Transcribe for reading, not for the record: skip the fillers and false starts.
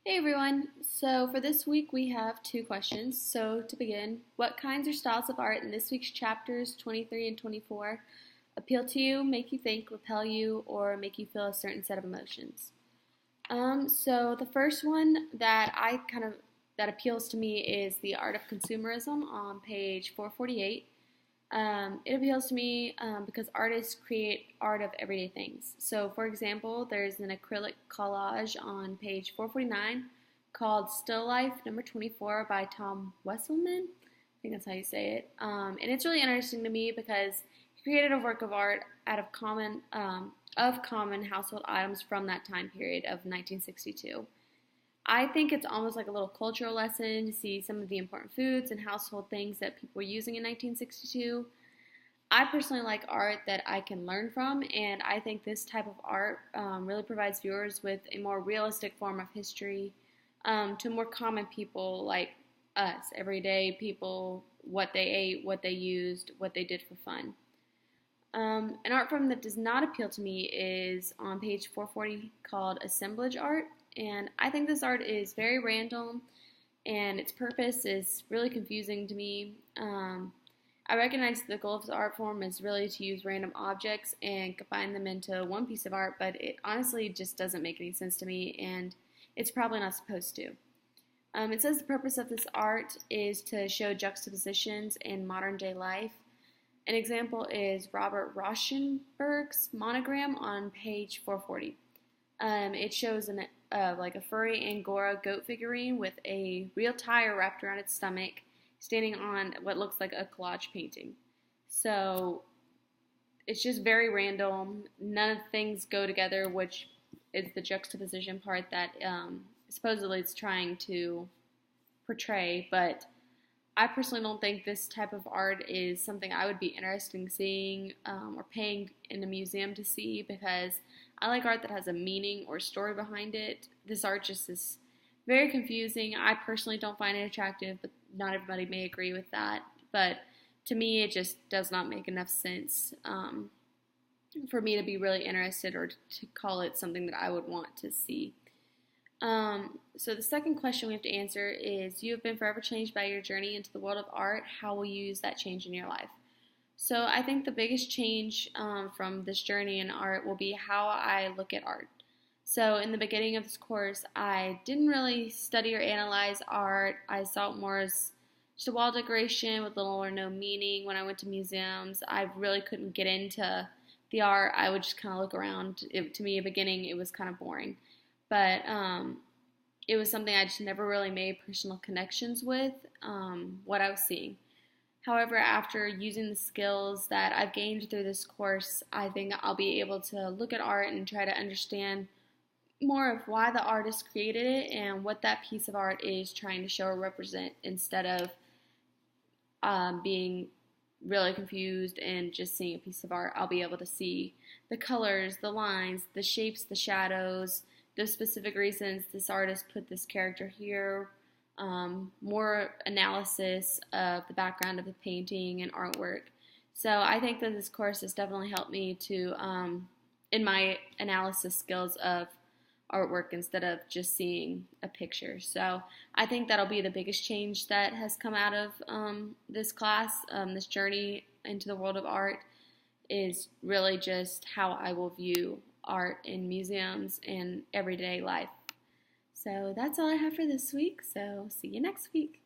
Hey everyone! So for this week we have two questions. So to begin, what kinds or styles of art in this week's chapters 23 and 24 appeal to you, make you think, repel you, or make you feel a certain set of emotions? So the first one that appeals to me is The Art of Consumerism on page 448. It appeals to me because artists create art of everyday things. So, for example, there's an acrylic collage on page 449 called Still Life number 24 by Tom Wesselman. I think that's how you say it. And it's really interesting to me because he created a work of art out of common household items from that time period of 1962. I think it's almost like a little cultural lesson to see some of the important foods and household things that people were using in 1962. I personally like art that I can learn from, and I think this type of art really provides viewers with a more realistic form of history to more common people like us, everyday people, what they ate, what they used, what they did for fun. An art form that does not appeal to me is on page 440 called assemblage art. And I think this art is very random, and its purpose is really confusing to me. I recognize the goal of the art form is really to use random objects and combine them into one piece of art, but it honestly just doesn't make any sense to me, and it's probably not supposed to. It says the purpose of this art is to show juxtapositions in modern day life. An example is Robert Rauschenberg's monogram on page 440. It shows like a furry Angora goat figurine with a real tire wrapped around its stomach, standing on what looks like a collage painting. So it's just very random. None of the things go together, which is the juxtaposition part that supposedly it's trying to portray. But I personally don't think this type of art is something I would be interested in seeing or paying in a museum to see, because I like art that has a meaning or story behind it. This art just is very confusing. I personally don't find it attractive, but not everybody may agree with that. But to me, it just does not make enough sense for me to be really interested or to call it something that I would want to see. So the second question we have to answer is, you have been forever changed by your journey into the world of art. How will you use that change in your life? So I think the biggest change from this journey in art will be how I look at art. So in the beginning of this course, I didn't really study or analyze art. I saw it more as just a wall decoration with little or no meaning. When I went to museums, I really couldn't get into the art. I would just kind of look around. To me, at the beginning, it was kind of boring. But it was something I just never really made personal connections with, what I was seeing. However, after using the skills that I've gained through this course, I think I'll be able to look at art and try to understand more of why the artist created it and what that piece of art is trying to show or represent, instead of being really confused and just seeing a piece of art. I'll be able to see the colors, the lines, the shapes, the shadows, the specific reasons this artist put this character here, more analysis of the background of the painting and artwork. So I think that this course has definitely helped me to, in my analysis skills of artwork instead of just seeing a picture. So I think that'll be the biggest change that has come out of this class, this journey into the world of art, is really just how I will view art in museums and everyday life. So that's all I have for this week. So see you next week.